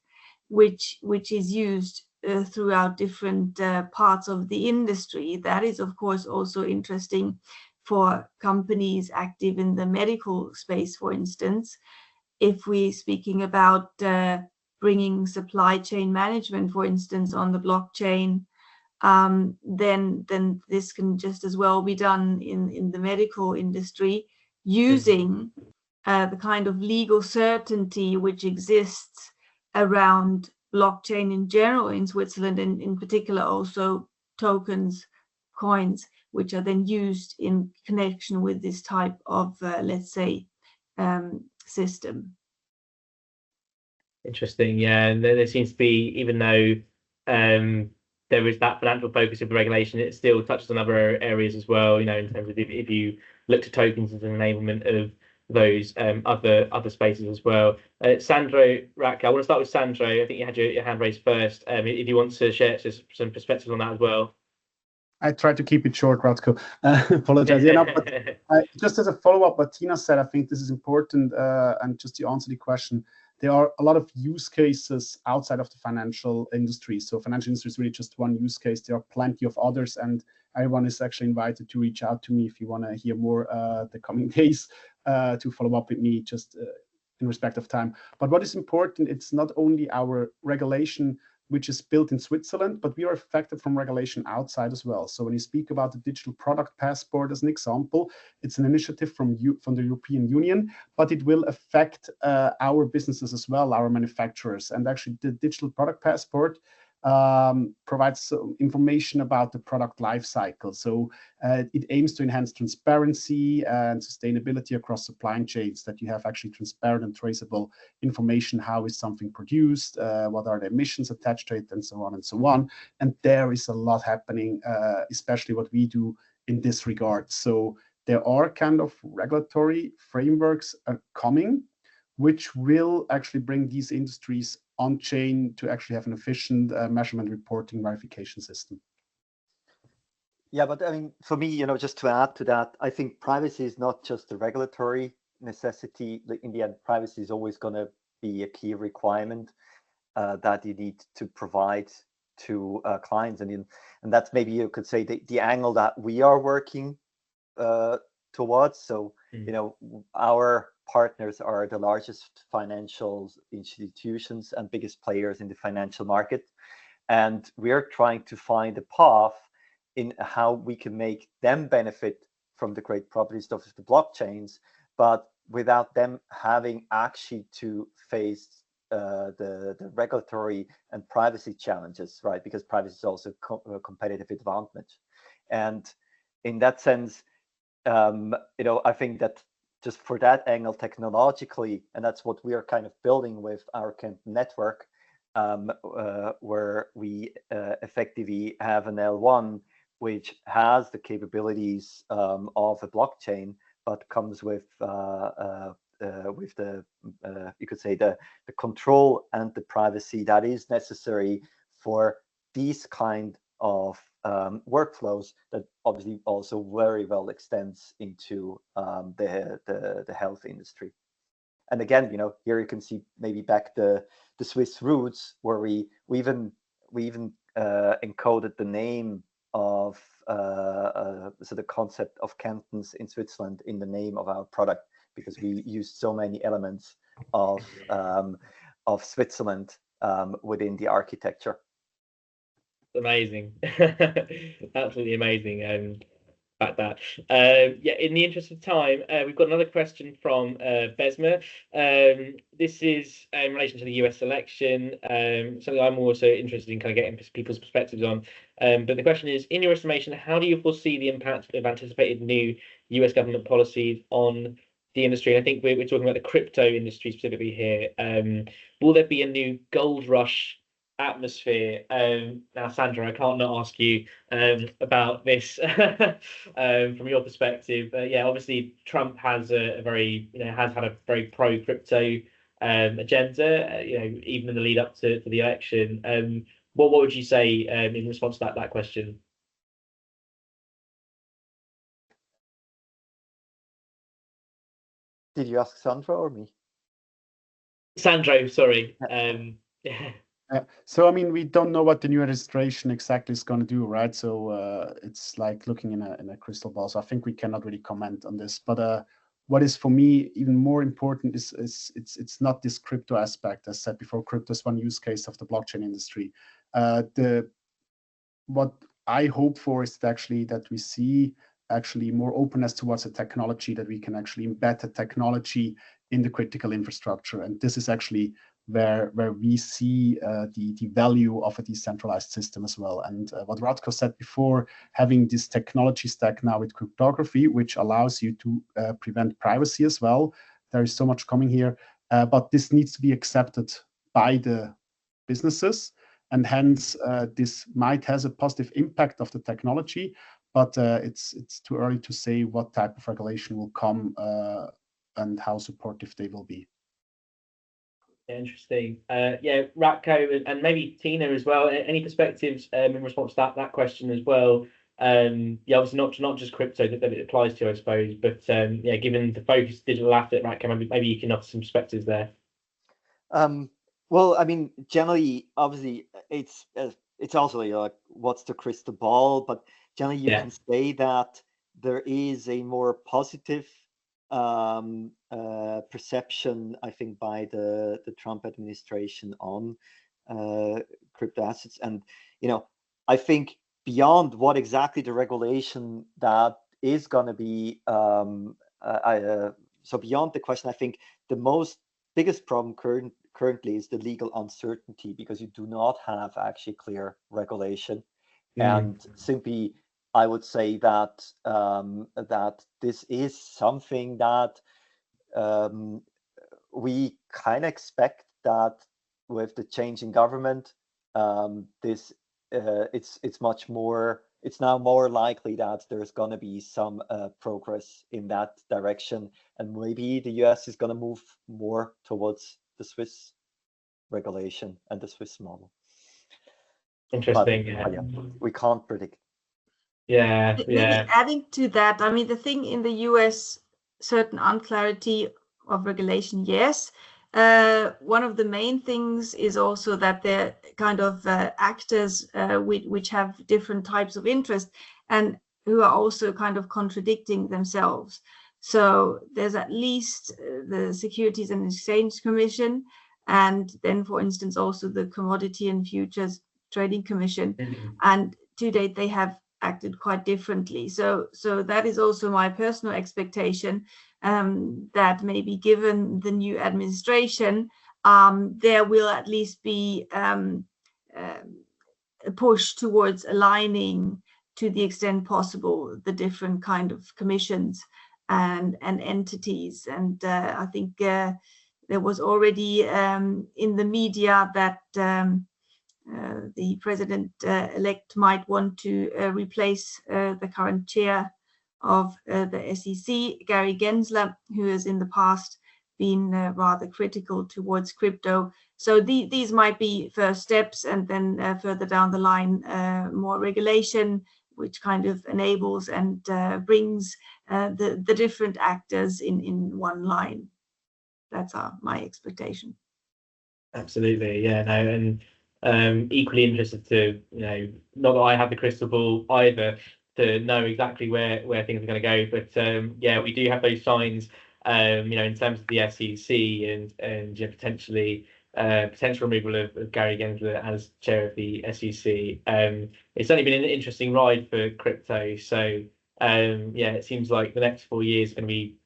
which is used throughout different parts of the industry, that is of course also interesting for companies active in the medical space, for instance. If we're speaking about bringing supply chain management, for instance, on the blockchain, then this can just as well be done in the medical industry, using the kind of legal certainty which exists around blockchain in general in Switzerland, and in particular also tokens, coins, which are then used in connection with this type of, let's say, system. Interesting, yeah. And there seems to be, even though there is that financial focus of the regulation, it still touches on other areas as well, you know, in terms of if you look to tokens as an enablement of those other spaces as well. Sandro, Ratko, I want to start with Sandro. I think you had your hand raised first. If you want to share some perspective on that as well. I tried to keep it short, Ratko. Apologize. Yeah, no, but just as a follow-up, what Tina said, I think this is important, and just to answer the question, there are a lot of use cases outside of the financial industry. So financial industry is really just one use case. There are plenty of others, and everyone is actually invited to reach out to me if you want to hear more the coming days, to follow up with me, just in respect of time. But what is important, it's not only our regulation which is built in Switzerland, but we are affected from regulation outside as well. So when you speak about the digital product passport as an example, it's an initiative from the European Union, but it will affect our businesses as well, our manufacturers. And actually the digital product passport provides information about the product life cycle. So it aims to enhance transparency and sustainability across supply chains, that you have actually transparent and traceable information. How is something produced? What are the emissions attached to it? And so on and so on. And there is a lot happening, especially what we do in this regard. So there are kind of regulatory frameworks coming, which will actually bring these industries on chain to actually have an efficient measurement, reporting, verification system. Yeah, but I mean, for me, you know, just to add to that, I think privacy is not just a regulatory necessity. In the end, privacy is always going to be a key requirement that you need to provide to clients, and that's, maybe you could say, the angle that we are working towards. So you know, our partners are the largest financial institutions and biggest players in the financial market, and we're trying to find a path in how we can make them benefit from the great properties of the blockchains, but without them having actually to face the regulatory and privacy challenges, right? Because privacy is also a competitive advantage. And in that sense, you know, I think that just for that angle technologically, and that's what we are kind of building with our Canton network, where we effectively have an L1 which has the capabilities of a blockchain, but comes with the you could say the control and the privacy that is necessary for these kind of workflows, that obviously also very well extends into the health industry. And again, you know, here you can see maybe back the Swiss roots, where we even encoded the name of so the concept of cantons in Switzerland in the name of our product, because we used so many elements of Switzerland within the architecture. Amazing. Absolutely amazing about that. Yeah, in the interest of time, we've got another question from Besma. This is in relation to the US election, something I'm also interested in kind of getting people's perspectives on. But the question is, in your estimation, how do you foresee the impact of anticipated new US government policies on the industry? And I think we're talking about the crypto industry specifically here. Will there be a new gold rush atmosphere? Now, Sandro, I can't not ask you about this from your perspective. Yeah, obviously Trump has has had a very pro crypto agenda, even in the lead up to the election. What would you say in response to that question? Did you ask Sandro or me? Sandro, sorry. So I mean, we don't know what the new administration exactly is going to do, right? So it's like looking in a crystal ball. So I think we cannot really comment on this. But what is for me even more important is it's not this crypto aspect. As said before, crypto is one use case of the blockchain industry. What I hope for is that we see actually more openness towards the technology, that we can actually embed the technology in the critical infrastructure. And this is actually where we see the value of a decentralized system as well. And what Ratko said before, having this technology stack now with cryptography, which allows you to prevent privacy as well. There is so much coming here, but this needs to be accepted by the businesses. And hence, this might has a positive impact of the technology, but it's too early to say what type of regulation will come and how supportive they will be. Interesting. Ratko and maybe Tina as well. Any perspectives in response to that question as well? Obviously not just crypto that it applies to, I suppose, but given the focus digital asset, Ratko, maybe you can offer some perspectives there. Well, I mean, generally, obviously, it's also like what's the crystal ball, but generally you can say that there is a more positive perception, I think, by the Trump administration on crypto assets. And I think beyond what exactly the regulation that is going to be, so beyond the question, I think the biggest problem currently is the legal uncertainty, because you do not have actually clear regulation. And simply, I would say that that this is something that we kind of expect that with the change in government, it's now more likely that there's going to be some progress in that direction, and maybe the US is going to move more towards the Swiss regulation and the Swiss model. Interesting. But we can't predict. Maybe adding to that, I mean, the thing in the US, certain unclarity of regulation, yes. One of the main things is also that they're kind of actors which have different types of interest and who are also kind of contradicting themselves. So there's at least the Securities and Exchange Commission, and then, for instance, also the Commodity and Futures Trading Commission. And to date, they have acted quite differently. So that is also my personal expectation, that maybe given the new administration, there will at least be a push towards aligning, to the extent possible, the different kind of commissions and entities. And I think there was already in the media that the president-elect might want to replace the current chair of the SEC, Gary Gensler, who has in the past been rather critical towards crypto. So these might be first steps, and then further down the line, more regulation, which kind of enables and brings the different actors in one line. That's my expectation. Absolutely, and equally interested to, not that I have the crystal ball either to know exactly where things are going to go, but we do have those signs, in terms of the SEC and potentially potential removal of Gary Gensler as chair of the SEC. It's certainly been an interesting ride for crypto. So it seems like the next 4 years are going to be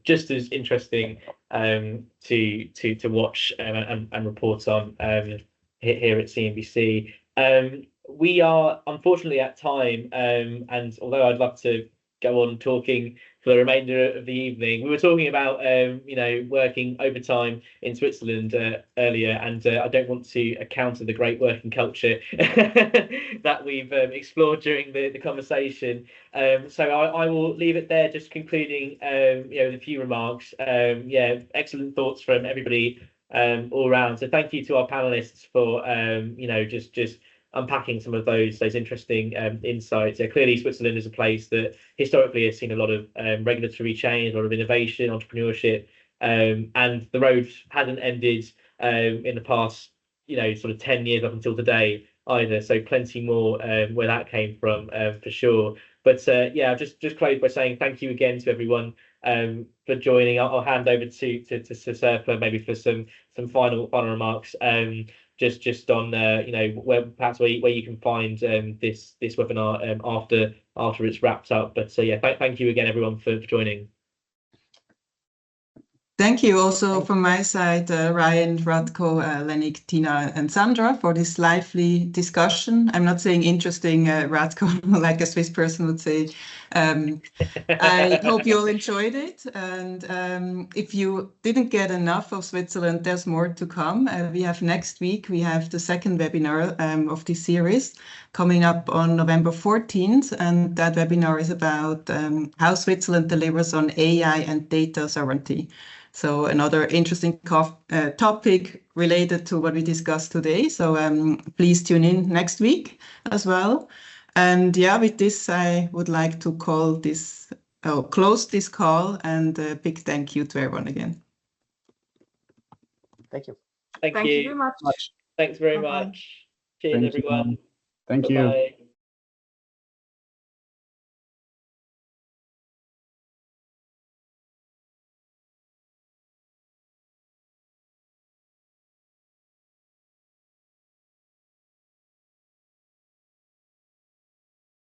just as interesting to watch and report on here at CNBC. We are unfortunately at time, and although I'd love to go on talking for the remainder of the evening, we were talking about working overtime in Switzerland earlier, and I don't want to counter the great working culture that we've explored during the conversation. So I will leave it there, just concluding with a few remarks. Excellent thoughts from everybody all around. So thank you to our panelists for just unpacking some of those interesting insights. Yeah, clearly Switzerland is a place that historically has seen a lot of regulatory change, a lot of innovation, entrepreneurship, and the road hasn't ended in the past sort of 10 years up until today either. So plenty more where that came from for sure. But yeah, I'll just close by saying thank you again to everyone for joining. I'll hand over to Serpa maybe for some final remarks. Just on where you can find this webinar after it's wrapped up. But yeah, thank you again everyone for joining. Thank you also from my side, Ryan, Ratko, Lennig, Tina, and Sandra for this lively discussion. I'm not saying interesting, Ratko, like a Swiss person would say. I hope you all enjoyed it. And if you didn't get enough of Switzerland, there's more to come. We have next week, we have the second webinar of this series coming up on November 14th. And that webinar is about how Switzerland delivers on AI and data sovereignty. So another interesting topic related to what we discussed today. So please tune in next week as well. And yeah, with this, I would like to close this call, and a big thank you to everyone again. Thank you. Thank you very much. Thanks very Bye-bye. much. Cheers, everyone. Thank Bye-bye. you.